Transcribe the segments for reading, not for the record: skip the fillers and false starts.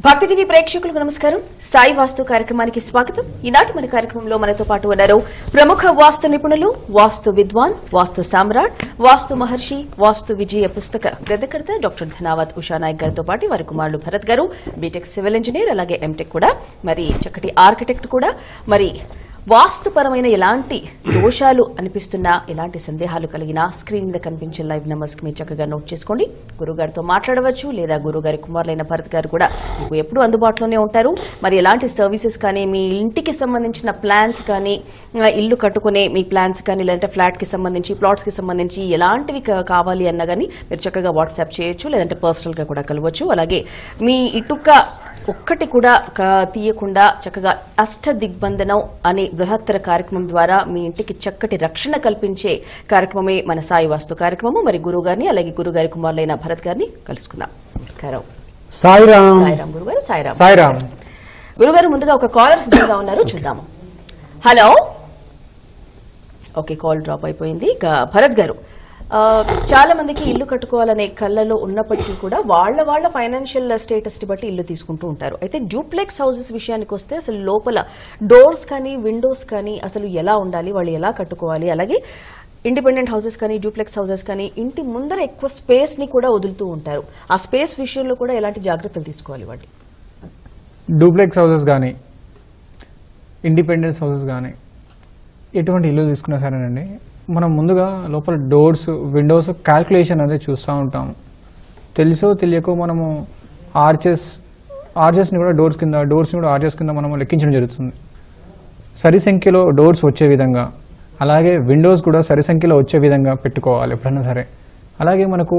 భక్తి టీవీ ప్రేక్షకులకు నమస్కారం. సాయి వాస్తు కార్యక్రమానికి స్వాగతం. ఈనాటి మన కార్యక్రమంలో మనతో పాటు ఉన్నారు ప్రముఖ వాస్తు నిపుణులు, వాస్తు విద్వాన్, వాస్తు సామ్రాట్, వాస్తు మహర్షి, వాస్తు విజయ పుస్తక గ్రంథకర్త డాక్టర్ ధనావత్ ఉషా నాయక్ గారితో పాటు వారి కుమారుడు భరత్ గారు, బీటెక్ సివిల్ ఇంజనీర్, అలాగే ఎంటెక్ కూడా, మరి చక్కటి ఆర్కిటెక్ట్ కూడా. మరి వాస్తుపరమైన ఎలాంటి దోషాలు అనిపిస్తున్నా, ఎలాంటి సందేహాలు కలిగినా స్క్రీన్ మీద కనిపించే లైవ్ నెంబర్స్ కి మీరు చక్కగా నోట్ చేసుకోండి. గురుగారితో మాట్లాడవచ్చు, లేదా గురుగారి కుమారులైన భరత్ గారు కూడా మీకు ఎప్పుడూ అందుబాటులోనే ఉంటారు. మరి ఎలాంటి సర్వీసెస్ కానీ, మీ ఇంటికి సంబంధించిన ప్లాన్స్ కానీ, ఇల్లు కట్టుకునే మీ ప్లాన్స్ కానీ, లేదంటే ఫ్లాట్ కి సంబంధించి, ప్లాట్స్ కి సంబంధించి ఎలాంటివి కావాలి అన్నా కానీ మీరు చక్కగా వాట్సాప్ చేయొచ్చు, లేదంటే పర్సనల్ గా కూడా కలవచ్చు. అలాగే మీ ఇటుక ఒక్కటి కూడా తీయకుండా చక్కగా అష్ట దిగ్బంధనం అనే బృహత్తర కార్యక్రమం ద్వారా మీ ఇంటికి చక్కటి రక్షణ కల్పించే కార్యక్రమమే మన సాయి వాస్తు కార్యక్రమం. మరి గురువు గారిని, అలాగే గురుగారి కుమారులైన భరత్ గారిని కలుసుకుందాం. నమస్కారం. సాయిరామ్. సాయిరామ్ గురుగారు. సాయిరామ్. సాయిరామ్ గురుగారు, ముందుగా ఒక కాలర్ సిద్ధంగా ఉన్నారు, చూద్దాము. హలో. ఓకే, కాల్ డ్రాప్ అయిపోయింది. ఇక భరత్ గారు, చాలా మందికి ఇల్లు కట్టుకోవాలనే కళ్ళలో ఉన్నప్పటికీ కూడా వాళ్ళ ఫైనాన్షియల్ స్టేటస్ ని బట్టి ఇల్లు తీసుకుంటూ ఉంటారు. అయితే డ్యూప్లెక్స్ హౌసెస్ విషయానికి వస్తే అసలు లోపల డోర్స్ కానీ, విండోస్ కానీ అసలు ఎలా ఉండాలి, వాళ్ళు ఎలా కట్టుకోవాలి? అలాగే ఇండిపెండెంట్ హౌసెస్ కానీ, డ్యూప్లెక్స్ హౌసెస్ కానీ ఇంటి ముందర ఎక్కువ స్పేస్ ని కూడా వదులుతూ ఉంటారు. ఆ స్పేస్ విషయంలో కూడా ఎలాంటి జాగ్రత్తలు తీసుకోవాలి వాళ్ళు? డూప్లెక్స్ హౌసెస్ కానీ, ఇండిపెండెన్స్ హౌసెస్ కానీ, ఎటువంటి ఇల్లు తీసుకున్నా సరేనండి, మనం ముందుగా లోపల డోర్స్, విండోస్ క్యాల్కులేషన్ అనేది చూస్తూ ఉంటాము. తెలుసో తెలియకో మనము ఆర్చెస్ని కూడా డోర్స్ని కూడా ఆర్చెస్ కింద మనం లెక్కించడం జరుగుతుంది. సరి సంఖ్యలో డోర్స్ వచ్చే విధంగా, అలాగే విండోస్ కూడా సరి సంఖ్యలో వచ్చే విధంగా పెట్టుకోవాలి ఎప్పుడైనా సరే. అలాగే మనకు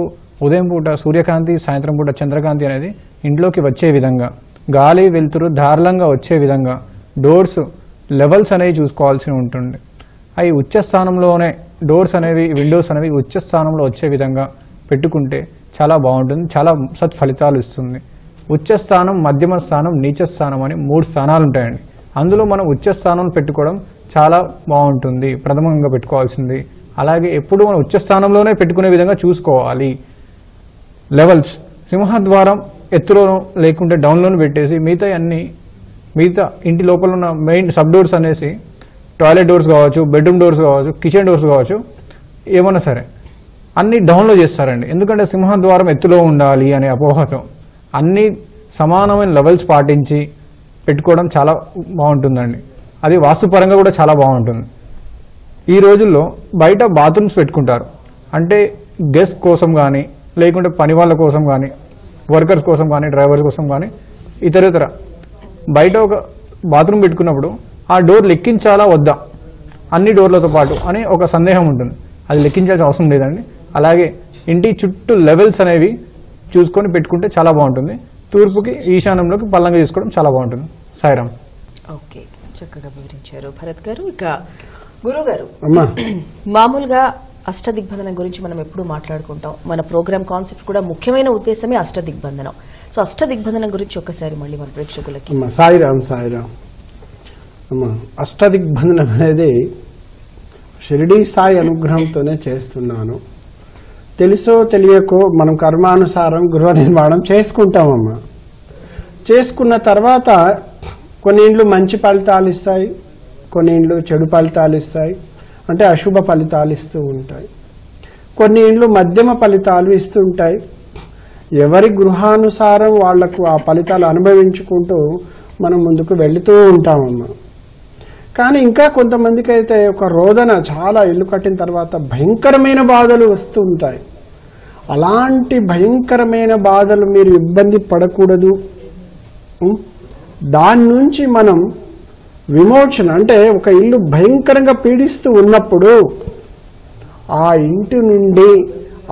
ఉదయం పూట సూర్యకాంతి, సాయంత్రం పూట చంద్రకాంతి అనేది ఇంట్లోకి వచ్చే విధంగా, గాలి వెలుతురు ధారాళంగా వచ్చే విధంగా డోర్స్ లెవెల్స్ అనేవి చూసుకోవాల్సి ఉంటుంది. అవి ఉచ్చ స్థానంలోనే డోర్స్ అనేవి, విండోస్ అనేవి ఉచ్చ స్థానంలో వచ్చే విధంగా పెట్టుకుంటే చాలా బాగుంటుంది, చాలా సత్ఫలితాలు ఇస్తుంది. ఉచ్చ స్థానం, మధ్యమ స్థానం, నీచ స్థానం అని 3 స్థానాలు ఉంటాయండి. అందులో మనం ఉచ్చ స్థానం పెట్టుకోవడం చాలా బాగుంటుంది, ప్రథమంగా పెట్టుకోవాల్సింది. అలాగే ఎప్పుడు మనం ఉచ్చ స్థానంలోనే పెట్టుకునే విధంగా చూసుకోవాలి. లెవెల్స్ సింహద్వారం ఎత్తులోనూ లేకుంటే డౌన్లోనూ పెట్టేసి మిగతా ఇంటి లోపల ఉన్న మెయిన్ సబ్ డోర్స్ అనేసి టాయిలెట్ డోర్స్ కావచ్చు, బెడ్రూమ్ డోర్స్ కావచ్చు, కిచెన్ డోర్స్ కావచ్చు, ఏమన్నా సరే అన్ని డౌన్లో చేస్తారండి. ఎందుకంటే సింహద్వారం ఎత్తులో ఉండాలి అనే అపోహతో అన్ని సమానమైన లెవెల్స్ పాటించి పెట్టుకోవడం చాలా బాగుంటుందండి. అది వాస్తుపరంగా కూడా చాలా బాగుంటుంది. ఈ రోజుల్లో బయట బాత్రూమ్స్ పెట్టుకుంటారు, అంటే గెస్ట్ కోసం కానీ, లేకుంటే పని వాళ్ళ కోసం కానీ, వర్కర్స్ కోసం కానీ, డ్రైవర్స్ కోసం కానీ, ఇతర బయట ఒక బాత్రూమ్ పెట్టుకున్నప్పుడు ఆ డోర్ లెక్కించాలా వద్దా అన్ని డోర్లతో పాటు అని ఒక సందేహం ఉంటుంది. అది లెక్కించాల్సిన అవసరం లేదండి. అలాగే ఇంటి చుట్టూ లెవెల్స్ అనేవి చూసుకొని పెట్టుకుంటే చాలా బాగుంటుంది. తూర్పుకి, ఈశాన్యంలోకి పల్లంగా చేసుకోవడం చాలా బాగుంటుంది. సాయిరామ్. ఓకే, చక్కగా వివరించారు భరత్ గారు. ఇక గురువు గారు, మామూలుగా అష్టదిగ్బంధనం గురించి మనం ఎప్పుడు మాట్లాడుకుంటాం. మన ప్రోగ్రామ్ కాన్సెప్ట్ కూడా ముఖ్యమైన ఉద్దేశమే అష్టదిగ్బంధనం. సో అష్టదిగ్బంధనం గురించి ఒక్కసారి మళ్ళీ మన ప్రేక్షకులకి. సాయిరామ్. అష్టదిగ్బంధనం అనేది షిరిడీ సాయి అనుగ్రహంతోనే చేస్తున్నాను. తెలుసో తెలియకో మనం కర్మానుసారం గృహ నిర్మాణం చేసుకుంటామమ్మా. చేసుకున్న తర్వాత కొన్ని ఇండ్లు మంచి ఫలితాలు ఇస్తాయి, కొన్ని ఇండ్లు చెడు ఫలితాలు ఇస్తాయి, అంటే అశుభ ఫలితాలు ఇస్తూ ఉంటాయి. కొన్ని ఇండ్లు మధ్యమ ఫలితాలు ఇస్తుంటాయి. ఎవరి గృహానుసారం వాళ్లకు ఆ ఫలితాలు అనుభవించుకుంటూ మనం ముందుకు వెళుతూ ఉంటామమ్మా. కానీ ఇంకా కొంతమందికి అయితే ఒక రోదన, చాలా ఇల్లు కట్టిన తర్వాత భయంకరమైన బాధలు వస్తూ ఉంటాయి. అలాంటి భయంకరమైన బాధలు మీరు ఇబ్బంది పడకూడదు. దాని నుంచి మనం విమోచన, అంటే ఒక ఇల్లు భయంకరంగా పీడిస్తూ ఉన్నప్పుడు ఆ ఇంటి నుండి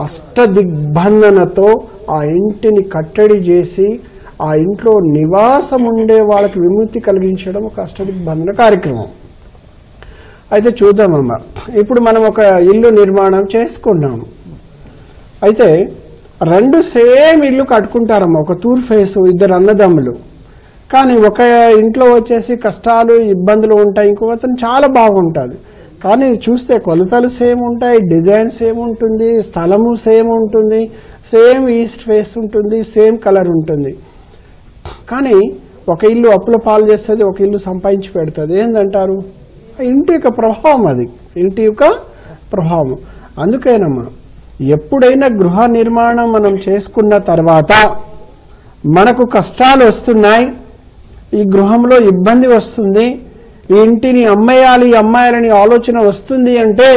అష్టదిగ్బంధనతో ఆ ఇంటిని కట్టడి చేసి ఆ ఇంట్లో నివాసం ఉండే వాళ్ళకి విముక్తి కలిగించడం ఒక అష్టదిగ్బంధన కార్యక్రమం. అయితే చూద్దామమ్మా, ఇప్పుడు మనం ఒక ఇల్లు నిర్మాణం చేసుకున్నాము. అయితే 2 సేమ్ ఇల్లు కట్టుకుంటారమ్మా, ఒక తూర్ ఫేసు, 2 అన్నదమ్ములు. కానీ ఒక ఇంట్లో వచ్చేసి కష్టాలు, ఇబ్బందులు ఉంటాయి, ఇంకొక అతను చాలా బాగుంటుంది. కానీ చూస్తే కొలతలు సేమ్ ఉంటాయి, డిజైన్ సేమ్ ఉంటుంది, స్థలము సేమ్ ఉంటుంది, సేమ్ ఈస్ట్ ఫేస్ ఉంటుంది, సేమ్ కలర్ ఉంటుంది. కానీ ఒక ఇల్లు అప్పుల పాలు చేస్తుంది, ఒక ఇల్లు సంపాదించి పెడుతుంది. ఏందంటారు? ఇంటి యొక్క ప్రభావం, అది ఇంటి యొక్క ప్రభావం. అందుకేనమ్మా ఎప్పుడైనా గృహ నిర్మాణం మనం చేసుకున్న తర్వాత మనకు కష్టాలు వస్తున్నాయి, ఈ గృహంలో ఇబ్బంది వస్తుంది, ఈ ఇంటిని అమ్మాయాలని ఆలోచన వస్తుంది అంటే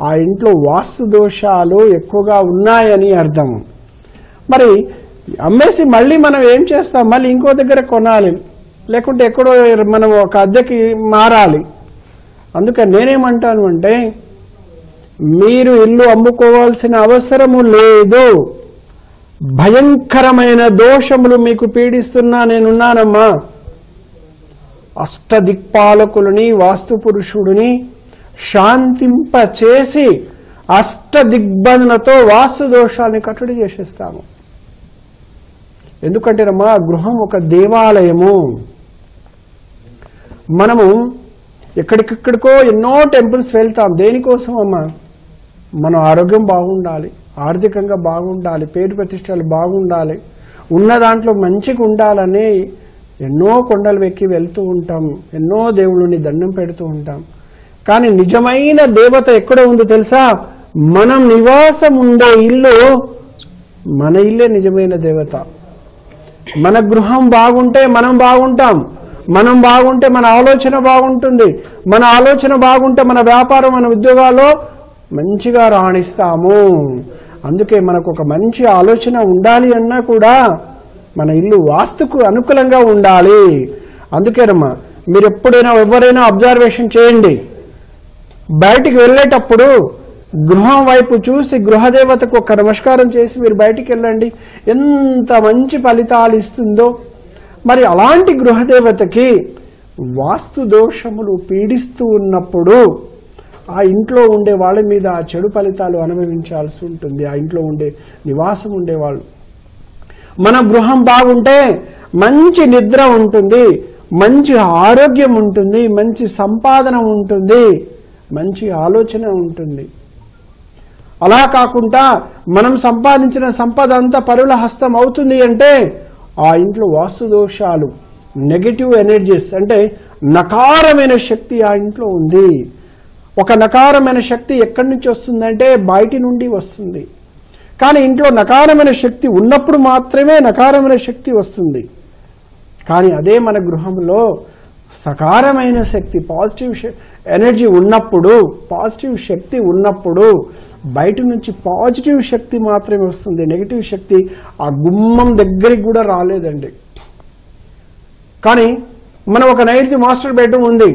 ఆ ఇంట్లో వాస్తు దోషాలు ఎక్కువగా ఉన్నాయని అర్థం. మరి అమ్మేసి మళ్ళీ మనం ఏం చేస్తాం? మళ్ళీ ఇంకో దగ్గర కొనాలి, లేకుంటే ఎక్కడో మనం ఒక అద్దెకి మారాలి. అందుకని నేనేమంటాను అంటే మీరు ఇల్లు అమ్ముకోవాల్సిన అవసరము లేదు. భయంకరమైన దోషములు మీకు పీడిస్తున్నా నేనున్నానమ్మా. అష్టదిక్పాలకులని వాస్తు పురుషుడిని శాంతింప చేసి అష్టదిగ్బంధనతో వాస్తు దోషాన్ని కట్టడి చేసేస్తాము. ఎందుకంటేనమ్మా గృహం ఒక దేవాలయము. మనము ఎక్కడికెక్కడికో ఎన్నో టెంపుల్స్ వెళ్తాం. దేనికోసం అమ్మా? మన ఆరోగ్యం బాగుండాలి, ఆర్థికంగా బాగుండాలి, పేరు ప్రతిష్టలు బాగుండాలి, ఉన్న దాంట్లో మంచిగా ఉండాలని ఎన్నో కొండలు ఎక్కి వెళ్తూ ఉంటాం, ఎన్నో దేవుళ్ళని దండం పెడుతూ ఉంటాం. కానీ నిజమైన దేవత ఎక్కడ ఉందో తెలుసా? మనం నివాసం ఉండే ఇల్లు, మన ఇల్లే నిజమైన దేవత. మన గృహం బాగుంటే మనం బాగుంటాం, మనం బాగుంటే మన ఆలోచన బాగుంటుంది, మన ఆలోచన బాగుంటే మన వ్యాపారం, మన ఉద్యోగాల్లో మంచిగా రాణిస్తాము. అందుకే మనకు ఒక మంచి ఆలోచన ఉండాలి అన్నా కూడా మన ఇల్లు వాస్తుకు అనుకూలంగా ఉండాలి. అందుకేనమ్మా మీరు ఎప్పుడైనా ఎవరైనా అబ్జర్వేషన్ చేయండి, బయటికి వెళ్ళేటప్పుడు గృహం వైపు చూసి గృహదేవతకు ఒక నమస్కారం చేసి మీరు బయటికి వెళ్ళండి, ఎంత మంచి ఫలితాలు ఇస్తుందో. మరి అలాంటి గృహదేవతకి వాస్తు దోషములు పీడిస్తూ ఉన్నప్పుడు ఆ ఇంట్లో ఉండే వాళ్ళ మీద ఆ చెడు ఫలితాలు అనుభవించాల్సి ఉంటుంది. ఆ ఇంట్లో ఉండే నివాసం ఉండేవాళ్ళు. మన గృహం బాగుంటే మంచి నిద్ర ఉంటుంది, మంచి ఆరోగ్యం ఉంటుంది, మంచి సంపాదన ఉంటుంది, మంచి ఆలోచన ఉంటుంది. అలా కాకుండా మనం సంపాదించిన సంపద అంతా పరుల హస్తం అవుతుంది అంటే ఆ ఇంట్లో వాస్తు దోషాలు, నెగటివ్ ఎనర్జీస్ అంటే నకారమైన శక్తి ఆ ఇంట్లో ఉంది. ఒక నకారమైన శక్తి ఎక్కడి నుంచి వస్తుందంటే బయటి నుండి వస్తుంది. కానీ ఇంట్లో నకారమైన శక్తి ఉన్నప్పుడు మాత్రమే నకారమైన శక్తి వస్తుంది. కానీ అదే మన గృహంలో సకారమైన శక్తి, పాజిటివ్ ఎనర్జీ ఉన్నప్పుడు, పాజిటివ్ శక్తి ఉన్నప్పుడు బయట నుంచి పాజిటివ్ శక్తి మాత్రమే వస్తుంది. నెగిటివ్ శక్తి ఆ గుమ్మం దగ్గరికి కూడా రాలేదండి. కానీ మనం ఒక నైరుతి మాస్టర్ బెడ్రూమ్ ఉంది,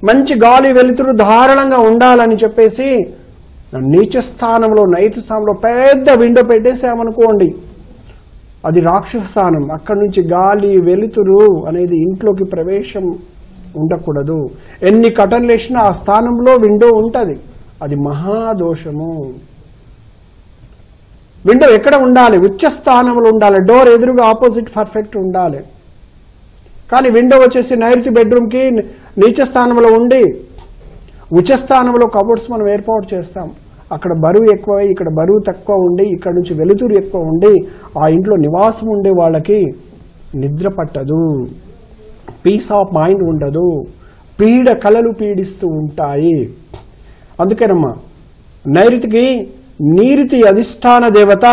మంచి గాలి వెలుతురు ధారాళంగా ఉండాలని చెప్పేసి నీచ స్థానంలో, నైరుతి స్థానంలో పెద్ద విండో పెట్టేసామనుకోండి, అది రాక్షస స్థానం. అక్కడి నుంచి గాలి వెలుతురు అనేది ఇంట్లోకి ప్రవేశం ఉండకూడదు. ఎన్ని కటన్లు వేసినా ఆ స్థానంలో విండో ఉంటుంది, అది మహాదోషము. విండో ఎక్కడ ఉండాలి? ఉచ్చ స్థానంలో ఉండాలి, డోర్ ఎదురుగా ఆపోజిట్ పర్ఫెక్ట్ ఉండాలి. కానీ విండో వచ్చేసి నైరుతి బెడ్రూమ్ కి నీచ స్థానంలో ఉండి ఉచ్చ స్థానంలో కబోర్డ్స్ మనం ఏర్పాటు చేస్తాం. అక్కడ బరువు ఎక్కువ, ఇక్కడ బరువు తక్కువ ఉండి, ఇక్కడ నుంచి వెలుతురు ఎక్కువ ఉండి ఆ ఇంట్లో నివాసం ఉండే వాళ్ళకి నిద్ర పట్టదు, పీస్ ఆఫ్ మైండ్ ఉండదు, పీడ కలలు పీడిస్తూ ఉంటాయి. అందుకేనమ్మా నైరుతికి నీరుతి అధిష్టాన దేవత.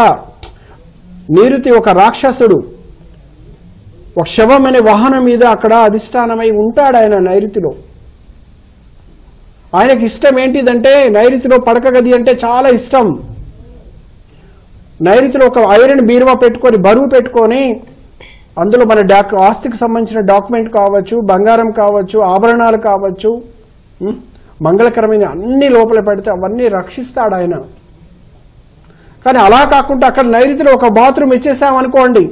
నీరుతి ఒక రాక్షసుడు, ఒక శవం అనే వాహనం మీద అక్కడ అధిష్టానమై ఉంటాడు ఆయన నైరుతిలో. ఆయనకి ఇష్టం ఏంటిదంటే నైరుతిలో పడక గది అంటే చాలా ఇష్టం. నైరుతిలో ఒక ఐరన్ బీరువా పెట్టుకొని, బరువు పెట్టుకొని అందులో మన ఆస్తికి సంబంధించిన డాక్యుమెంట్ కావచ్చు, బంగారం కావచ్చు, ఆభరణాలు కావచ్చు, మంగళకరమైన అన్ని లోపల పెడితే అవన్నీ రక్షిస్తాడు ఆయన. కానీ అలా కాకుండా అక్కడ నైరుతిలో ఒక బాత్రూమ్ ఇచ్చేసామనుకోండి,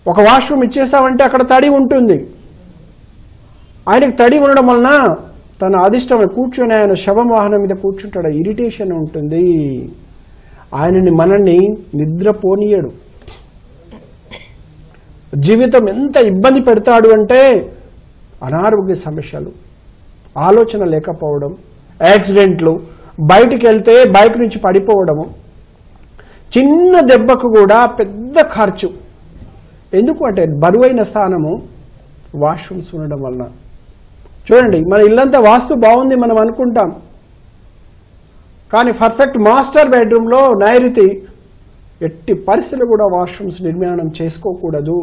ఒక వాష్రూమ్ ఇచ్చేసామంటే అక్కడ తడి ఉంటుంది. ఆయనకు తడి ఉండడం వలన తన అధిష్టమే కూర్చొని ఆయన శవం వాహనం మీద కూర్చుంటాడు, ఇరిటేషన్ ఉంటుంది. ఆయనని మనల్ని నిద్రపోనీయడు. జీవితం ఎంత ఇబ్బంది పెడతాడు అంటే అనారోగ్య సమస్యలు, ఆలోచన లేకపోవడం, యాక్సిడెంట్లు, బయటికి వెళ్తే బైక్ నుంచి పడిపోవడము, చిన్న దెబ్బకు కూడా పెద్ద ఖర్చు. ఎందుకు అంటే బరువైన స్థానము వాష్రూమ్స్ ఉండడం వలన. చూడండి, మన ఇల్లంతా వాస్తు బాగుంది మనం అనుకుంటాం, కానీ పర్ఫెక్ట్ మాస్టర్ బెడ్రూమ్లో నైరుతి ఎట్టి పరిస్థితులు కూడా వాష్రూమ్స్ నిర్మాణం చేసుకోకూడదు.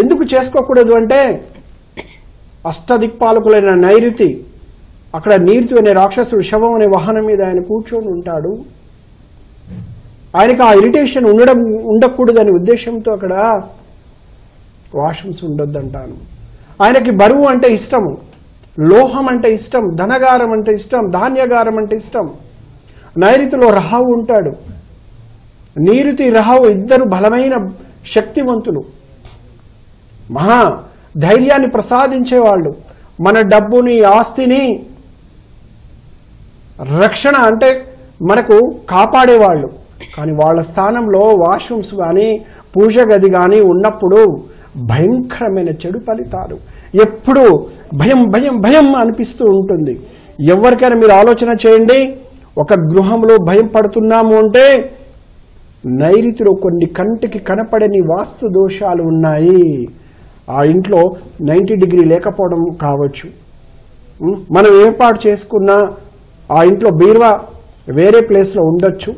ఎందుకు చేసుకోకూడదు అంటే అష్టదిక్పాలకులైన నైరుతి, అక్కడ నీరుతి అనే రాక్షసుడు శవం అనే వాహనం మీద ఆయన కూర్చొని ఉంటాడు. ఆయనకు ఆ ఇరిటేషన్ ఉండకూడదనే ఉద్దేశంతో అక్కడ వాష్రూమ్స్ ఉండొద్దంటాను. ఆయనకి బరువు అంటే ఇష్టము, లోహం అంటే ఇష్టం, ధనగారం అంటే ఇష్టం, ధాన్యగారం అంటే ఇష్టం. నైరుతిలో రాహు ఉంటాడు. నీరుతి రాహు ఇద్దరు బలమైన శక్తివంతులు, మహా ధైర్యాన్ని ప్రసాదించేవాళ్ళు, మన డబ్బుని ఆస్తిని రక్షణ అంటే మనకు కాపాడేవాళ్ళు. కానీ వాళ్ళ స్థానంలో వాష్రూమ్స్ కానీ పూజ గది కానీ ఉన్నప్పుడు భయంకరమైన చెడు ఫలితాలు, ఎప్పుడు భయం భయం భయం అనిపిస్తూ ఉంటుంది. ఎవరికైనా మీరు ఆలోచన చేయండి, ఒక గృహంలో భయం పడుతున్నాము అంటే నైరుతిలో కొన్ని కంటికి కనపడని వాస్తు దోషాలు ఉన్నాయి. ఆ ఇంట్లో 90 డిగ్రీ లేకపోవడం కావచ్చు, మనం ఏర్పాటు చేసుకున్న ఆ ఇంట్లో బీరువా వేరే ప్లేస్లో ఉండొచ్చు,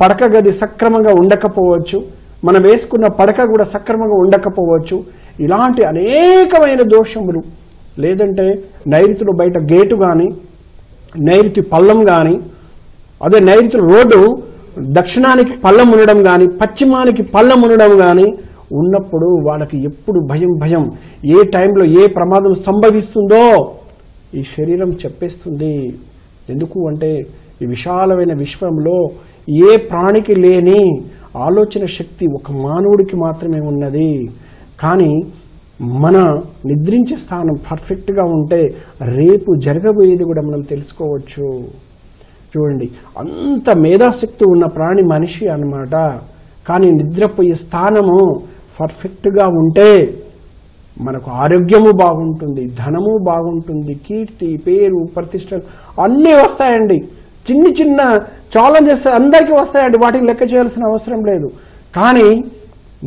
పడక గది సక్రమంగా ఉండకపోవచ్చు, మనం వేసుకున్న పడక కూడా సక్రమంగా ఉండకపోవచ్చు. ఇలాంటి అనేకమైన దోషములు, లేదంటే నైరుతిలో బయట గేటు కానీ, నైరుతి పల్లం కానీ, అదే నైరుతి రోడ్డు దక్షిణానికి పల్లం ఉండడం కానీ, పశ్చిమానికి పల్లం ఉండడం కానీ ఉన్నప్పుడు వాళ్ళకి ఎప్పుడు భయం భయం, ఏ టైంలో ఏ ప్రమాదం సంభవిస్తుందో ఈ శరీరం చెప్పేస్తుంది. ఎందుకు అంటే ఈ విశాలమైన విశ్వంలో ఏ ప్రాణికి లేని ఆలోచన శక్తి ఒక మానవుడికి మాత్రమే ఉన్నది. కానీ మన నిద్రించే స్థానం పర్ఫెక్ట్గా ఉంటే రేపు జరగబోయేది కూడా మనం తెలుసుకోవచ్చు. చూడండి, అంత మేధాశక్తి ఉన్న ప్రాణి మనిషి అన్నమాట. కానీ నిద్రపోయే స్థానము పర్ఫెక్ట్గా ఉంటే మనకు ఆరోగ్యము బాగుంటుంది, ధనము బాగుంటుంది, కీర్తి, పేరు, ప్రతిష్టలు అన్నీ వస్తాయండి. చిన్న చిన్న ఛాలెంజెస్ అందరికీ వస్తాయండి, వాటికి లెక్క చేయాల్సిన అవసరం లేదు. కానీ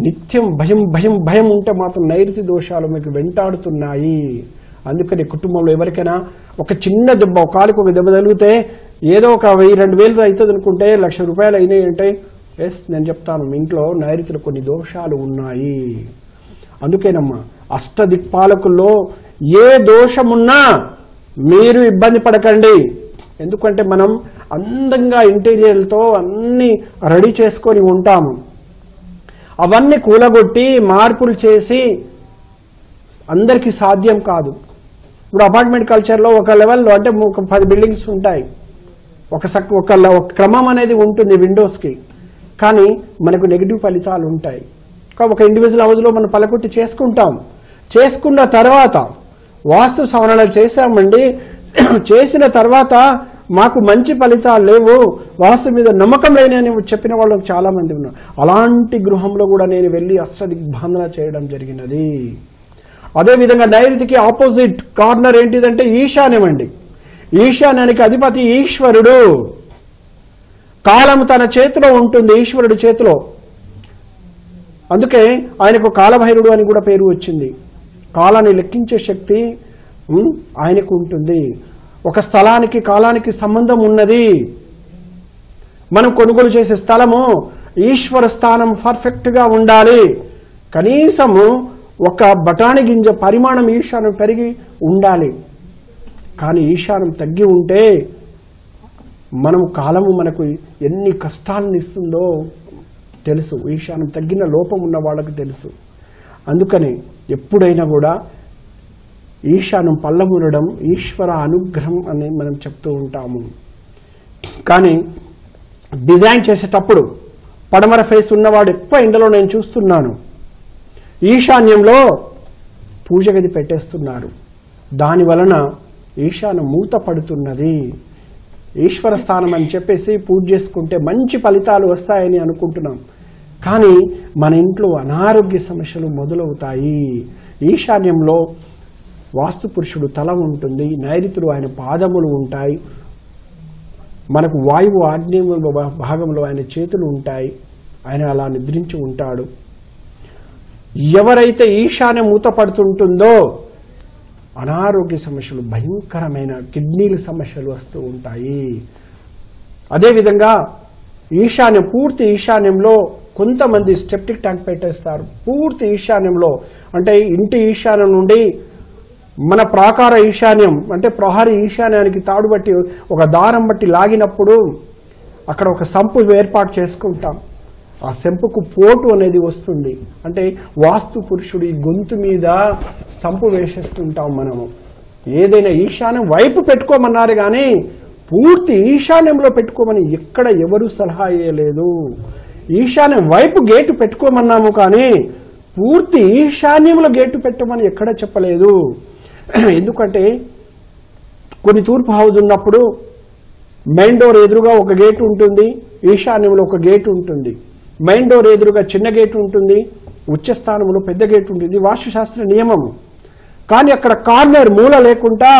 నిత్యం భయం భయం భయం ఉంటే మాత్రం నైరుతి దోషాలు మీకు వెంటాడుతున్నాయి. అందుకని కుటుంబంలో ఎవరికైనా ఒక చిన్న దెబ్బ, కాలికి ఒక దెబ్బ తగిలితే ఏదో ఒక 1000-2000 అవుతుంది అనుకుంటే 1,00,000 రూపాయలు అయినాయి అంటే ఎస్ నేను చెప్తాను, మీ ఇంట్లో నైరుతిలో కొన్ని దోషాలు ఉన్నాయి. అందుకేనమ్మా అష్టదిక్పాలకుల్లో ఏ దోషమున్నా మీరు ఇబ్బంది పడకండి. ఎందుకంటే మనం అందంగా ఇంటీరియర్తో అన్ని రెడీ చేసుకొని ఉంటాము. అవన్నీ కూలగొట్టి మార్పులు చేసి అందరికీ సాధ్యం కాదు. ఇప్పుడు అపార్ట్మెంట్ కల్చర్లో ఒక లెవెల్లో అంటే ఒక 10 బిల్డింగ్స్ ఉంటాయి, ఒక క్రమం అనేది ఉంటుంది విండోస్కి, కానీ మనకు నెగిటివ్ ఫలితాలు ఉంటాయి. ఒక ఇండివిజువల్ హౌస్లో మనం పలకొట్టి చేసుకుంటాం. చేసుకున్న తర్వాత వాస్తు సవరణలు చేశామండి, చేసిన తర్వాత మాకు మంచి ఫలితాలు లేవు, వాస్తు మీద నమ్మకం లేని చెప్పిన వాళ్ళు చాలా మంది ఉన్నారు. అలాంటి గృహంలో కూడా నేను వెళ్ళి అష్టదిగ్బంధన చేయడం జరిగినది. అదేవిధంగా నైరుతికి ఆపోజిట్ కార్నర్ ఏంటిదంటే ఈశాన్యం అండి. ఈశాన్యానికి అధిపతి ఈశ్వరుడు. కాలం తన చేతిలో ఉంటుంది, ఈశ్వరుడి చేతిలో. అందుకే ఆయనకు కాలభైరుడు అని కూడా పేరు వచ్చింది. కాలాన్ని లెక్కించే శక్తి ఆయనకు ఉంటుంది. ఒక స్థలానికి కాలానికి సంబంధం ఉన్నది. మనం కొనుగోలు చేసే స్థలము ఈశ్వర స్థానం పర్ఫెక్ట్ గా ఉండాలి. కనీసము ఒక బఠానీ గింజ పరిమాణం ఈశాన్యం పెరిగి ఉండాలి. కానీ ఈశాన్యం తగ్గి ఉంటే మనము కాలము మనకు ఎన్ని కష్టాలను ఇస్తుందో తెలుసు. ఈశాన్యం తగ్గిన లోపం ఉన్న వాళ్ళకి తెలుసు. అందుకని ఎప్పుడైనా కూడా ఈశాన్యం పల్లమునడం ఈశ్వర అనుగ్రహం అని మనం చెప్తూ ఉంటాము. కానీ డిజైన్ చేసేటప్పుడు పడమర ఫేస్ ఉన్నవాడు ఎక్కువ ఇండలో నేను చూస్తున్నాను, ఈశాన్యంలో పూజ గది పెట్టేస్తున్నారు. దాని వలన ఈశాన్యం మూత పడుతున్నది. ఈశ్వర స్థానం అని చెప్పేసి పూజ చేసుకుంటే మంచి ఫలితాలు వస్తాయని అనుకుంటున్నాం, కానీ మన ఇంట్లో అనారోగ్య సమస్యలు మొదలవుతాయి. ఈశాన్యంలో వాస్తు పురుషుడు తల ఉంటుంది, నైరుతిలో ఆయన పాదములు ఉంటాయి, మనకు వాయువు ఆగ్నేయ భాగంలో ఆయన చేతులు ఉంటాయి. ఆయన అలా నిద్రించి ఉంటాడు. ఎవరైతే ఈశాన్యం మూతపడుతుంటుందో అనారోగ్య సమస్యలు, భయంకరమైన కిడ్నీల సమస్యలు వస్తూ ఉంటాయి. అదేవిధంగా ఈశాన్యం, పూర్తి ఈశాన్యంలో కొంతమంది స్టెప్టిక్ ట్యాంక్ పెట్టేస్తారు. పూర్తి ఈశాన్యంలో అంటే ఇంటి ఈశాన్యం నుండి మన ప్రాకార ఈశాన్యం అంటే ప్రహరీ ఈశాన్యానికి తాడు బట్టి ఒక దారం బట్టి లాగినప్పుడు అక్కడ ఒక సంపు ఏర్పాటు చేసుకుంటాం. ఆ సంపుకు పోటు అనేది వస్తుంది. అంటే వాస్తు పురుషుడు ఈ గొంతు మీద సంపు వేసేస్తుంటాం మనము. ఏదైనా ఈశాన్యం వైపు పెట్టుకోమన్నారు కానీ పూర్తి ఈశాన్యంలో పెట్టుకోమని ఎక్కడ ఎవరు సలహా ఇవ్వలేదు. ఈశాన్యం వైపు గేటు పెట్టుకోమన్నాము కానీ పూర్తి ఈశాన్యంలో గేటు పెట్టమని ఎక్కడ చెప్పలేదు. ఎందుకంటే కొన్ని తూర్పు హౌస్ ఉన్నప్పుడు మెయిన్ డోర్ ఎదురుగా ఒక గేటు ఉంటుంది, ఈశాన్యంలో ఒక గేటు ఉంటుంది. మెయిన్ డోర్ ఎదురుగా చిన్న గేటు ఉంటుంది, ఉచ్చస్థానంలో పెద్ద గేటు ఉంటుంది. వాస్తుశాస్త్ర నియమము. కానీ అక్కడ కార్నర్ మూల లేకుండా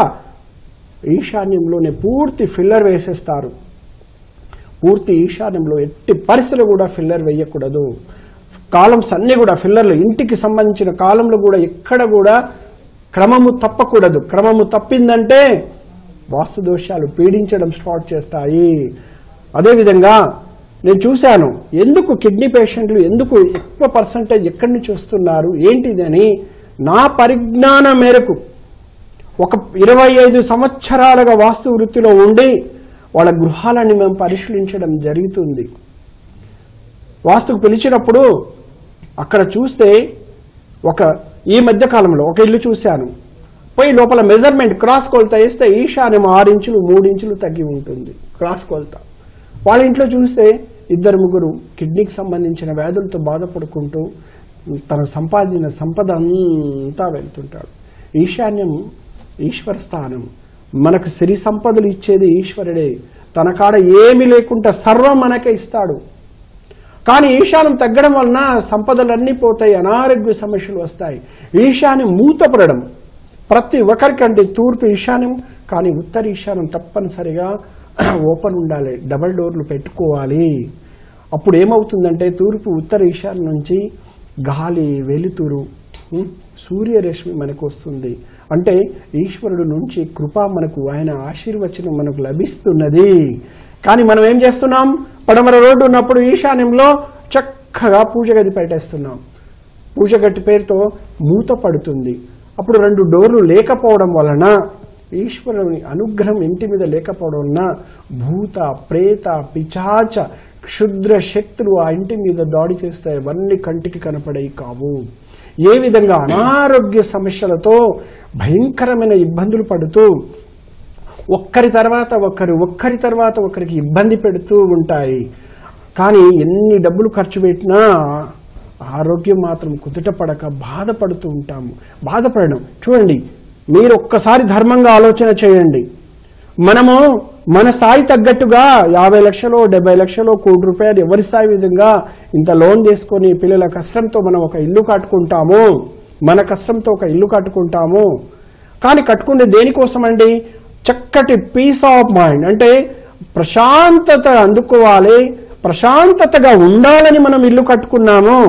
ఈశాన్యంలోనే పూర్తి ఫిల్లర్ వేసేస్తారు. పూర్తి ఈశాన్యంలో ఎట్టి పరిస్థితులు కూడా ఫిల్లర్ వేయకూడదు. కాలమ్స్ అన్ని కూడా ఫిల్లర్లు, ఇంటికి సంబంధించిన కాలంలో కూడా ఎక్కడ కూడా క్రమము తప్పకూడదు. క్రమము తప్పిందంటే వాస్తు దోషాలు పీడించడం స్టార్ట్ చేస్తాయి. అదేవిధంగా నేను చూశాను, ఎందుకు కిడ్నీ పేషెంట్లు ఎందుకు ఎక్కువ పర్సంటేజ్ ఎక్కడి నుంచి వస్తున్నారు ఏంటిదని నా పరిజ్ఞానం మేరకు ఒక 25 సంవత్సరాలుగా వాస్తు వృత్తిలో ఉండి వాళ్ళ గృహాలని మేము పరిశీలించడం జరుగుతుంది. వాస్తుకు పిలిచినప్పుడు అక్కడ చూస్తే ఈ మధ్య కాలంలో ఒక ఇల్లు చూశాను. పోయి లోపల మెజర్మెంట్ క్రాస్ కొలత వేస్తే ఈశాన్యం 6 ఇంచులు 3 ఇంచులు తగ్గి ఉంటుంది క్రాస్ కొలత. వాళ్ళ ఇంట్లో చూస్తే 2-3 కిడ్నీకి సంబంధించిన వ్యాధులతో బాధపడుకుంటూ తన సంపాదించిన సంపద అంతా వెళ్తుంటాడు. ఈశాన్యం ఈశ్వర స్థానం. మనకు సిరి సంపదలు ఇచ్చేది ఈశ్వరుడే. తన కాడ ఏమీ లేకుండా సర్వం మనకే ఇస్తాడు. కానీ ఈశాన్యం తగ్గడం వలన సంపదలన్నీ పోతాయి, అనారోగ్య సమస్యలు వస్తాయి. ఈశాన్యం మూతపడడం ప్రతి ఒక్కరికంటే తూర్పు ఈశాన్యం కానీ ఉత్తర ఈశాన్యం తప్పనిసరిగా ఓపెన్ ఉండాలి, డబల్ డోర్లు పెట్టుకోవాలి. అప్పుడు ఏమవుతుందంటే తూర్పు ఉత్తర ఈశాన్యం నుంచి గాలి, వెలుతురు, సూర్యరశ్మి మనకు వస్తుంది. అంటే ఈశ్వరుడు నుంచి కృప మనకు, ఆయన ఆశీర్వచనం మనకు లభిస్తున్నది. కానీ మనం ఏం చేస్తున్నాం, పడమర రోడ్డు ఉన్నప్పుడు ఈశాన్యంలో చక్కగా పూజ గది పెట్టేస్తున్నాం. పూజ గది పేరుతో మూత పడుతుంది. అప్పుడు 2 డోర్లు లేకపోవడం వలన, ఈశ్వరుని అనుగ్రహం ఇంటి మీద లేకపోవడం వలన భూత, ప్రేత, పిశాచ, క్షుద్ర శక్తులు ఆ ఇంటి మీద దాడి చేస్తాయి. అవన్నీ కంటికి కనపడేవి కావు. ఏ విధంగా అనారోగ్య సమస్యలతో భయంకరమైన ఇబ్బందులు పడుతూ ఒక్కరి తర్వాత ఒకరికి ఇబ్బంది పెడుతూ ఉంటాయి. కానీ ఎన్ని డబ్బులు ఖర్చు పెట్టినా ఆరోగ్యం మాత్రం కుదుట పడక బాధపడుతూ ఉంటాము. బాధపడడం చూడండి, మీరు ఒక్కసారి ధర్మంగా ఆలోచన చేయండి. మనము మన స్థాయి తగ్గట్టుగా 50 లక్షలు 70 లక్షలు ₹1,00,00,000 ఎవరి స్థాయి విధంగా ఇంత లోన్ తీసుకొని పిల్లల కష్టంతో మనం ఒక ఇల్లు కట్టుకుంటాము. మన కష్టంతో ఒక ఇల్లు కట్టుకుంటాము. కానీ కట్టుకునే దేనికోసం అండి? చక్కటి పీస్ ఆఫ్ మైండ్, అంటే ప్రశాంతత అందుకోవాలి, ప్రశాంతతగా ఉండాలని మనం ఇల్లు కట్టుకున్నాము.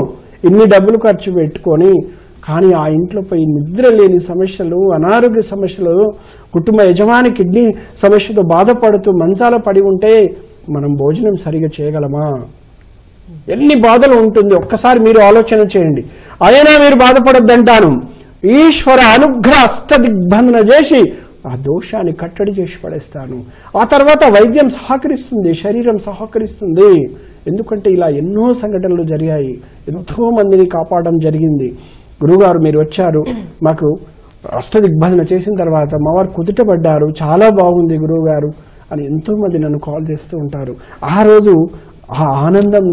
ఇన్ని డబ్బులు ఖర్చు పెట్టుకొని కానీ ఆ ఇంట్లో పోయి నిద్ర లేని సమస్యలు, అనారోగ్య సమస్యలు, కుటుంబ యజమాని కిడ్నీ సమస్యతో బాధపడుతూ మంచాల పడి ఉంటే మనం భోజనం సరిగా చేయగలమా? ఎన్ని బాధలు ఉంటుంది ఒక్కసారి మీరు ఆలోచన చేయండి. అయినా మీరు బాధపడొద్దంటాను. ఈశ్వర అనుగ్రహ అష్టదిగ్బంధన చేసి ఆ దోషాన్ని కట్టడి చేసి పడేస్తాను. ఆ తర్వాత వైద్యం సహకరిస్తుంది, శరీరం సహకరిస్తుంది. ఎందుకంటే ఇలా ఎన్నో సంఘటనలు జరిగాయి, ఎంతో మందిని కాపాడడం జరిగింది. గురుగారు మీరు వచ్చారు, మాకు అష్టదిగ్బంధన చేసిన తర్వాత మా వారు కుదుటపడ్డారు, చాలా బాగుంది గురువు గారు అని ఎంతో మంది నన్ను కాల్ చేస్తూ ఉంటారు. ఆ రోజు ఆ ఆనందం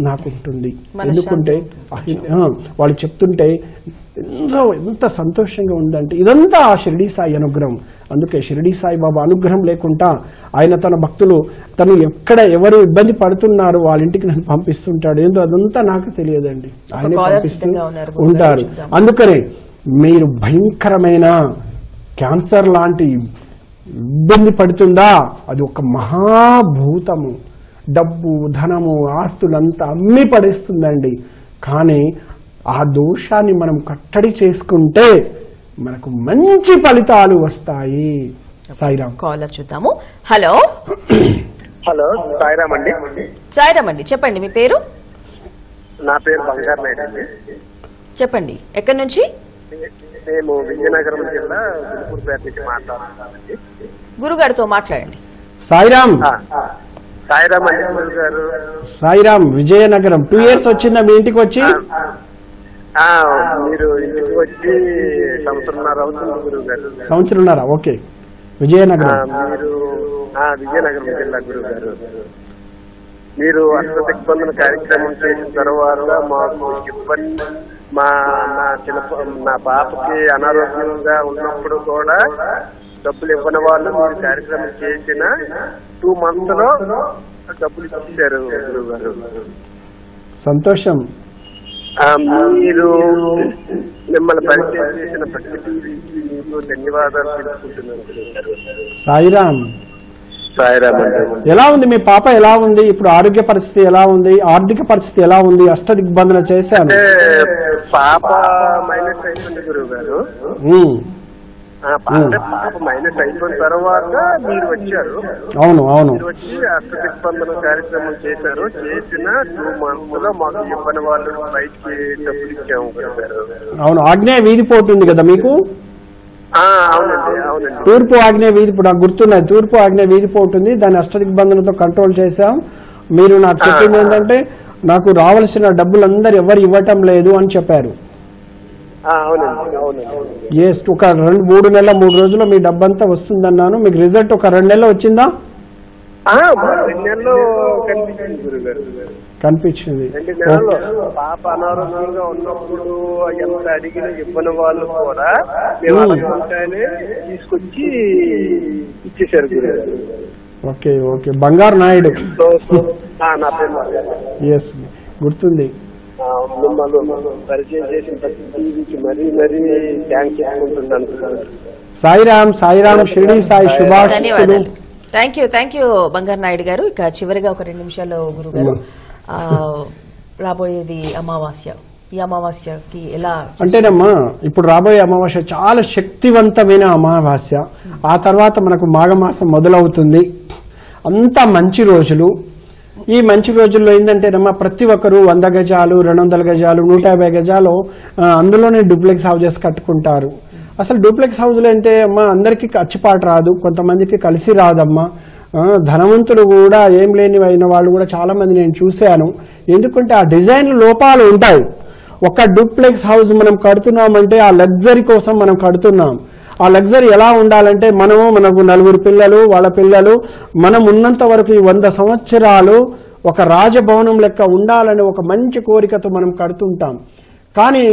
నాకు ఉంటుంది. ఎందుకంటే వాళ్ళు చెప్తుంటే ఎంత సంతోషంగా ఉందంటే ఇదంతా ఆ షిరిడి సాయి అనుగ్రహం. అందుకే షిరిడి సాయి బాబా అనుగ్రహం లేకుండా ఆయన తన భక్తులు తను ఎక్కడ ఎవరు ఇబ్బంది పడుతున్నారు వాళ్ళ ఇంటికి నన్ను పంపిస్తుంటాడు. ఏందో అదంతా నాకు తెలియదండి, ఆయన పంపిస్తూ ఉంటారు. అందుకనే మీరు భయంకరమైన క్యాన్సర్ లాంటి ఇబ్బంది పడుతుందా, అది ఒక మహాభూతము. డబ్బు, ధనము, ఆస్తులంతా అమ్మి పడేస్తుందండి. కానీ ఆ దోషాన్ని మనం కట్టడి చేసుకుంటే మనకు మంచి ఫలితాలు వస్తాయి. సాయిరామ్. కాలర్ చూద్దాము. హలో హలో, సాయిరామ్ అండి. సాయిరామ్ అండి, చెప్పండి మీ పేరు. నా పేరు బంగారు నాయుడు అండి. చెప్పండి, ఎక్కడి నుంచి? మేము విజయనగరం జిల్లా గురుపేట నుంచి మాట్లాడుతున్నామండి. గురుగారితో మాట్లాడండి. సాయిరామ్. సాయిరామ్ అండి గురువు గారు. సాయిరామ్. విజయనగరం 2 years వచ్చిందా మీ ఇంటికి వచ్చి? మీరు ఇంటికి వచ్చి సంవత్సరంన్నర అవుతుంది గురువు గారు. సంవత్సరంన్నర. ఓకే. విజయనగరం. మీరు విజయనగరం జిల్లా గురువు గారు. మీరు అష్టదిగ్బంధన కార్యక్రమం చేసిన తర్వాత మాకు ఇబ్బంది, నా పాపకి అనారోగ్యంగా ఉన్నప్పుడు కూడా డబ్బులు ఇవ్వని వాళ్ళు మీరు కార్యక్రమం చేసిన 2 months లో డబ్బులు ఇచ్చారు గురువు గారు. సంతోషం. మీరు మిమ్మల్ని పరిచయం చేసిన ప్రతి మీకు ధన్యవాదాలు తెలుసుకుంటున్నాను. సాయిరామ్. సాయిరామ్. ఎలా ఉంది మీ పాప? ఎలా ఉంది ఇప్పుడు? ఆరోగ్య పరిస్థితి ఎలా ఉంది? ఆర్థిక పరిస్థితి ఎలా ఉంది? అష్టదిగ్బంధన చేశాను. పాప మైనస్ అయిపోయింది గురువు గారు. పాప మైనస్ అయిపోయిన తర్వాత మీరు వచ్చారు. అవును అవును. మీరు వచ్చి అష్టదిగ్బంధన కార్యక్రమం చేశారు. చేసిన 2 months లో మాకు ఇవ్వని వాళ్ళు బయటికి డబ్బులు ఇచ్చాము గురువు గారు. అవును. ఆగ్నేయ వీధి పోతుంది కదా మీకు? అవునండి అవునండి. తూర్పు ఆగ్నేయ వీధి, ఇప్పుడు నాకు గుర్తున్నది, తూర్పు ఆగ్నేయ వీధి పోతుంది. దాన్ని అష్టదిగ్బంధనతో కంట్రోల్ చేశాం. మీరు నాకు చెప్పింది ఏంటంటే నాకు రావాల్సిన డబ్బులందరూ ఎవరు ఇవ్వటం లేదు అని చెప్పారు. ఎస్. ఒక 2-3 నెలల 3 రోజుల్లో మీ డబ్బంతా వస్తుందన్నాను. మీకు రిజల్ట్ ఒక 2 నెలలు వచ్చిందా? 2 నెలలు కనిపించింది గురుగారు. కనిపించింది. 2 నెలలు పాప అనారోగ్యంగా ఉన్నప్పుడు ఎంత అడిగినా ఇవ్వని వాళ్ళు కూడా మేము అనుకుంటానే తీసుకొచ్చి ఇచ్చేసారు గురుగారు. Okay okay. బంగారు నాయుడు. నా పేరు. ఎస్, గుర్తుంది. మిమ్మల్ని పరిచయం చేసిన ప్రతి మరీ థ్యాంక్స్ చెప్పుకుంటున్నాను. సాయిరామ్. సాయిరామ్. షిరిడి సాయి శుభాశిస్సులు. థ్యాంక్ యూ బంగారు నాయుడు గారు. ఇక చివరిగా ఒక 2 నిమిషాల్లో గురువు గారు, రాబోయేది అమావాస్య. ఈ అమావాస్యకి ఎలా అంటేనమ్మా, ఇప్పుడు రాబోయే అమావాస్య చాలా శక్తివంతమైన అమావాస్య. ఆ తర్వాత మనకు మాఘమాసం మొదలవుతుంది. అంతా మంచి రోజులు. ఈ మంచి రోజుల్లో ఏంటంటేనమ్మా, ప్రతి ఒక్కరు 100 గజాలు, 200 గజాలు, 150 గజాలు అందులోనే డూప్లెక్స్ హౌజెస్ కట్టుకుంటారు. అసలు డూప్లెక్స్ హౌజులు అంటే అమ్మా అందరికీ అచ్చిపాటు రాదు, కొంతమందికి కలిసి రాదమ్మా. ధనవంతులు కూడా ఏం లేని అయిన వాళ్ళు కూడా చాలా మంది నేను చూశాను. ఎందుకంటే ఆ డిజైన్ లోపాలు ఉంటాయి. ఒక డూప్లెక్స్ హౌస్ మనం కడుతున్నామంటే ఆ లగ్జరీ కోసం మనం కడుతున్నాం. ఆ లగ్జరీ ఎలా ఉండాలంటే మనకు 4 పిల్లలు, వాళ్ళ పిల్లలు, మనం ఉన్నంత వరకు 100 సంవత్సరాలు ఒక రాజభవనం లెక్క ఉండాలని ఒక మంచి కోరికతో మనం కడుతుంటాం. కానీ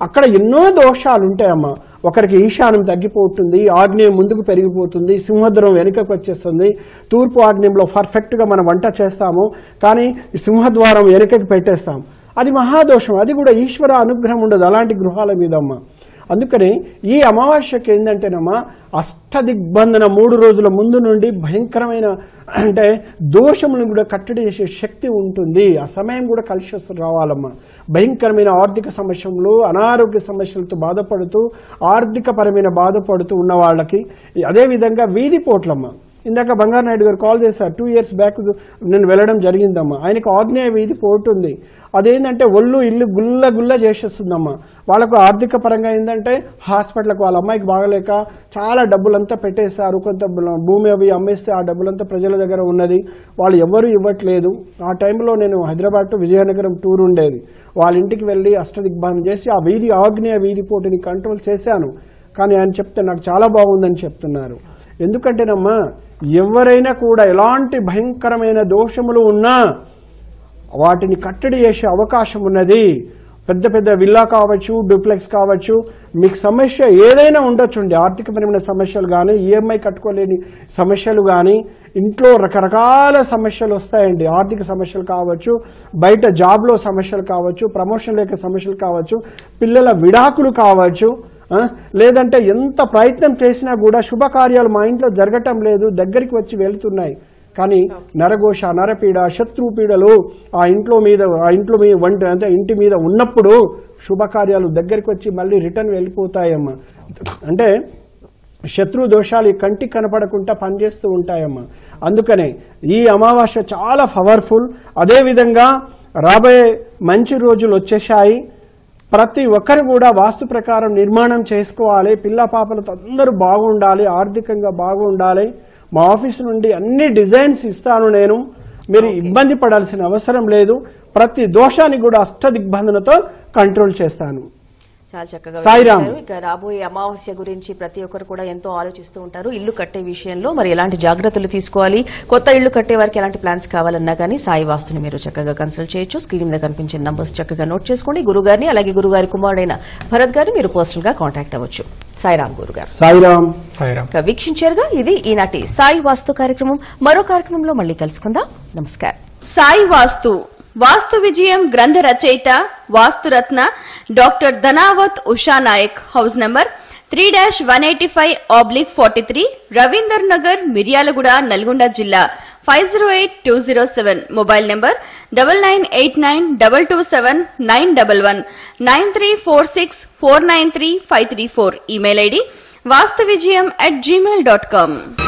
అక్కడ ఎన్నో దోషాలు ఉంటాయమ్మా. ఒకరికి ఈశాన్యం తగ్గిపోతుంది, ఆగ్నేయం ముందుకు పెరిగిపోతుంది, సింహద్వారం వెనుకకు వచ్చేస్తుంది. తూర్పు ఆగ్నేయంలో పర్ఫెక్ట్ గా మనం వంట చేస్తాము, కానీ సింహద్వారం వెనుకకు పెట్టేస్తాం. అది మహాదోషం. అది కూడా ఈశ్వర అనుగ్రహం ఉండదు అలాంటి గృహాల మీద అమ్మా. అందుకని ఈ అమావాస్యకి ఏంటంటేనమ్మా, అష్టదిగ్బంధన 3 రోజుల ముందు నుండి భయంకరమైన అంటే దోషములను కూడా కట్టడి చేసే శక్తి ఉంటుంది. ఆ సమయం కూడా కలిసి రావాలమ్మా. భయంకరమైన ఆర్థిక సమస్యలు, అనారోగ్య సమస్యలతో బాధపడుతూ ఆర్థిక పరమైన బాధపడుతూ ఉన్న వాళ్ళకి, అదేవిధంగా వీధి పోట్లమ్మా. ఇందాక బంగారు నాయుడు గారు కాల్ చేశారు. 2 years బ్యాక్ నేను వెళ్ళడం జరిగిందమ్మా. ఆయనకు ఆగ్నేయ వీధి పోటుంది. అదేంటంటే ఒళ్ళు ఇల్లు గుల్ల చేసేస్తుందమ్మా. వాళ్ళకు ఆర్థిక పరంగా ఏంటంటే హాస్పిటల్కి వాళ్ళ అమ్మాయికి బాగలేక చాలా డబ్బులంతా పెట్టేశారు. కొంత భూమి అవి అమ్మేస్తే ఆ డబ్బులంతా ప్రజల దగ్గర ఉన్నది. వాళ్ళు ఎవరు ఇవ్వట్లేదు. ఆ టైంలో నేను హైదరాబాద్ టు విజయనగరం టూర్ ఉండేది. వాళ్ళ ఇంటికి వెళ్ళి అష్టదిగ్బంధనం చేసి ఆ వీధి ఆగ్నేయ వీధి పోటీని కంట్రోల్ చేశాను. కానీ ఆయన చెప్తే నాకు చాలా బాగుందని చెప్తున్నారు. ఎందుకంటేనమ్మా, ఎవరైనా కూడా ఎలాంటి భయంకరమైన దోషములు ఉన్నా వాటిని కట్టడి చేసే అవకాశం ఉన్నది. పెద్ద పెద్ద విల్లా కావచ్చు, డూప్లెక్స్ కావచ్చు, మీకు సమస్య ఏదైనా ఉండొచ్చుండి. ఆర్థికపరమైన సమస్యలు కానీ, ఈఎంఐ కట్టుకోలేని సమస్యలు కానీ, ఇంట్లో రకరకాల సమస్యలు వస్తాయండి. ఆర్థిక సమస్యలు కావచ్చు, బయట జాబ్లో సమస్యలు కావచ్చు, ప్రమోషన్ లేక సమస్యలు కావచ్చు, పిల్లల విడాకులు కావచ్చు, లేదంటే ఎంత ప్రయత్నం చేసినా కూడా శుభకార్యాలు మా ఇంట్లో జరగటం లేదు, దగ్గరికి వచ్చి వెళ్తున్నాయి. కానీ నరఘోష, నరపీడ, శత్రుపీడలు ఆ ఇంట్లో మీద వంట అంటే ఇంటి మీద ఉన్నప్పుడు శుభకార్యాలు దగ్గరికి వచ్చి మళ్ళీ రిటర్న్ వెళ్ళిపోతాయమ్మా. అంటే శత్రు దోషాలు ఈ కంటికి కనపడకుండా పనిచేస్తూ ఉంటాయమ్మా. అందుకనే ఈ అమావాస్య చాలా పవర్ఫుల్. అదేవిధంగా రాబోయే మంచి రోజులు వచ్చేసాయి. ప్రతి ఒక్కరు కూడా వాస్తు ప్రకారం నిర్మాణం చేసుకోవాలి. పిల్ల పాపలతో అందరూ బాగుండాలి, ఆర్థికంగా బాగుండాలి. మా ఆఫీస్ నుండి అన్ని డిజైన్స్ ఇస్తాను నేను. మీరు ఇబ్బంది పడాల్సిన అవసరం లేదు. ప్రతి దోషాన్ని కూడా అష్టదిగ్బంధనతో కంట్రోల్ చేస్తాను. చాలా చక్కగా సాయిరామ్. వివరించారు. ఇక రాబోయే అమావాస్య గురించి ప్రతి ఒక్కరు కూడా ఎంతో ఆలోచిస్తూ ఉంటారు. ఇల్లు కట్టే విషయంలో మరి ఎలాంటి జాగ్రత్తలు తీసుకోవాలి, కొత్త ఇల్లు కట్టే వారికి ఎలాంటి ప్లాన్స్ కావాలన్నా కానీ సాయి వాస్తుని మీరు చక్కగా కన్సల్ట్ చేయొచ్చు. స్క్రీన్ మీద కనిపించే నంబర్స్ చక్కగా నోట్ చేసుకోండి. గురుగారిని అలాగే గురుగారి కుమారుడైన భరత్ గారిని మీరు పర్సనల్ గా కాంటాక్ట్ అవ్వచ్చు. సాయిరామ్ గురుగారు. సాయిరామ్. సాయిరామ్. ఇక వీక్షించారుగా, ఇది ఈనాటి సాయి వాస్తు కార్యక్రమం. మరో కార్యక్రమంలో మళ్ళీ కలుసుకుందాం. నమస్కారం. సాయి వాస్తు వాస్తు విజయం గ్రంథ రచయిత Vasturatna doctor Dhanavath Usha Nayak. House number 3-185/43, Ravinder Nagar, Miryalaguda, Nalgonda జిల్లా 508207. Mobile number 9989227911, 9346493534. Email ID vastuvijayam@gmail.com.